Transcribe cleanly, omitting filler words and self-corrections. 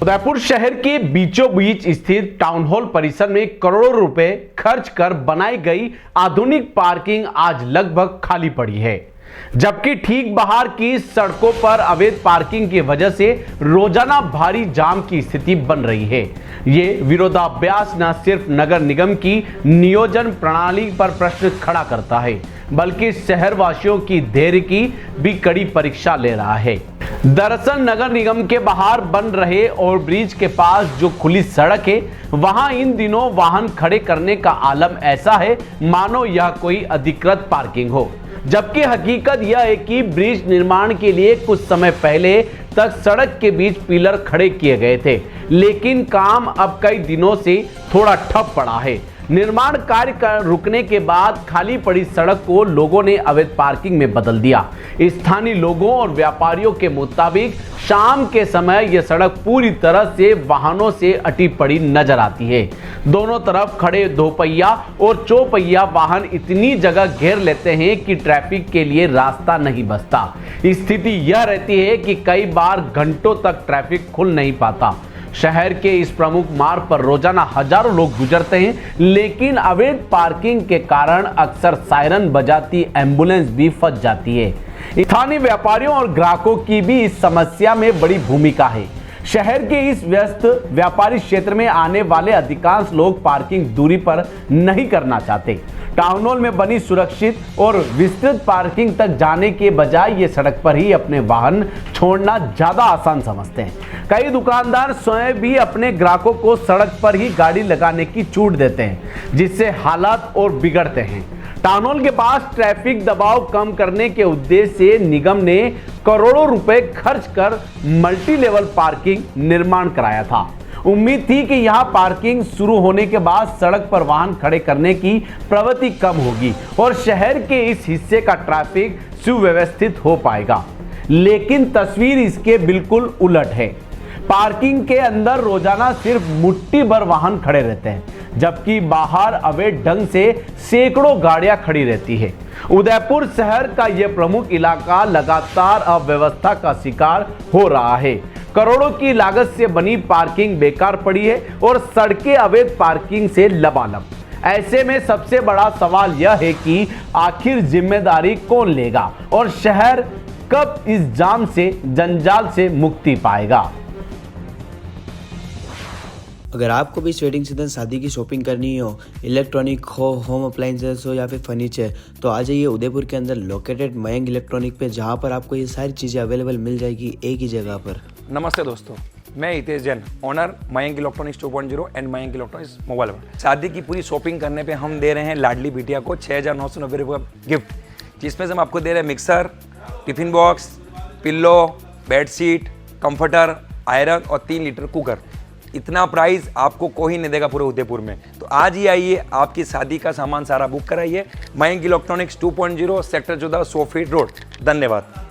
उदयपुर शहर के बीचों बीच स्थित टाउन हॉल परिसर में करोड़ों रुपए खर्च कर बनाई गई आधुनिक पार्किंग आज लगभग खाली पड़ी है, जबकि ठीक बाहर की सड़कों पर अवैध पार्किंग की वजह से रोजाना भारी जाम की स्थिति बन रही है। ये विरोधाभास न सिर्फ नगर निगम की नियोजन प्रणाली पर प्रश्न खड़ा करता है, बल्कि शहरवासियों की धैर्य की भी कड़ी परीक्षा ले रहा है। दरअसल नगर निगम के बाहर बन रहे ओवरब्रिज के पास जो खुली सड़क है, वहां इन दिनों वाहन खड़े करने का आलम ऐसा है मानो यह कोई अधिकृत पार्किंग हो, जबकि हकीकत यह है कि ब्रिज निर्माण के लिए कुछ समय पहले तक सड़क के बीच पिलर खड़े किए गए थे, लेकिन काम अब कई दिनों से थोड़ा ठप पड़ा है। निर्माण कार्य रुकने के बाद खाली पड़ी सड़क को लोगों ने अवैध पार्किंग में बदल दिया। स्थानीय लोगों और व्यापारियों के मुताबिक शाम के समय यह सड़क पूरी तरह से वाहनों से अटी पड़ी नजर आती है। दोनों तरफ खड़े दोपहिया और चौपहिया वाहन इतनी जगह घेर लेते हैं कि ट्रैफिक के लिए रास्ता नहीं बचता। स्थिति यह रहती है कि कई बार घंटों तक ट्रैफिक खुल नहीं पाता। शहर के इस प्रमुख मार्ग पर रोजाना हजारों लोग गुजरते हैं, लेकिन अवैध पार्किंग के कारण अक्सर सायरन बजाती एम्बुलेंस भी फंस जाती है। स्थानीय व्यापारियों और ग्राहकों की भी इस समस्या में बड़ी भूमिका है। शहर के इस व्यस्त व्यापारिक क्षेत्र में आने वाले अधिकांश लोग पार्किंग दूरी पर नहीं करना चाहते। टाउन हॉल में बनी सुरक्षित और विस्तृत पार्किंग तक जाने के बजाय ये सड़क पर ही अपने वाहन छोड़ना ज्यादा आसान समझते हैं। कई दुकानदार स्वयं भी अपने ग्राहकों को सड़क पर ही गाड़ी लगाने की छूट देते हैं, जिससे हालात और बिगड़ते हैं। टाउन हॉल के पास ट्रैफिक दबाव कम करने के उद्देश्य से निगम ने करोड़ों रुपए खर्च कर मल्टी लेवल पार्किंग निर्माण कराया था। उम्मीद थी कि यहां पार्किंग शुरू होने के बाद सड़क पर वाहन खड़े करने की प्रवृत्ति कम होगी और शहर के इस हिस्से का ट्रैफिक सुव्यवस्थित हो पाएगा, लेकिन तस्वीर इसके बिल्कुल उलट है। पार्किंग के अंदर रोजाना सिर्फ मुट्ठी भर वाहन खड़े रहते हैं, जबकि बाहर अवैध ढंग से सैकड़ों गाड़ियां खड़ी रहती है। उदयपुर शहर का यह प्रमुख इलाका लगातार अव्यवस्था का शिकार हो रहा है। करोड़ों की लागत से बनी पार्किंग बेकार पड़ी है और सड़कें अवैध पार्किंग से लबालब। ऐसे में सबसे बड़ा सवाल यह है कि आखिर जिम्मेदारी कौन लेगा और शहर कब इस जाम से जंजाल से मुक्ति पाएगा। अगर आपको भी इस वेडिंग सीजन शादी की शॉपिंग करनी हो, इलेक्ट्रॉनिक हो, होम अप्लाइंसेस हो या फिर फर्नीचर, तो आ जाइए उदयपुर के अंदर लोकेटेड मयंक इलेक्ट्रॉनिक पे, जहां पर आपको ये सारी चीज़ें अवेलेबल मिल जाएगी एक ही जगह पर। नमस्ते दोस्तों, मैं Hitesh Jain, owner Mayank electronics 2.0 and Mayank electronics mobile पर। शादी की पूरी शॉपिंग करने पे हम दे रहे हैं लाडली बिटिया को 6,990 रुपये का गिफ्ट, जिसमें से हम आपको दे रहे हैं mixer, tiffin box, pillow, bedsheet, comforter, iron और 3 लीटर कुकर। इतना प्राइस आपको कोई नहीं देगा पूरे उदयपुर में। तो आज ही आइए, आपकी शादी का सामान सारा बुक कराइए। Mayank electronics 2.0 sector 14 100 feet road. धन्यवाद।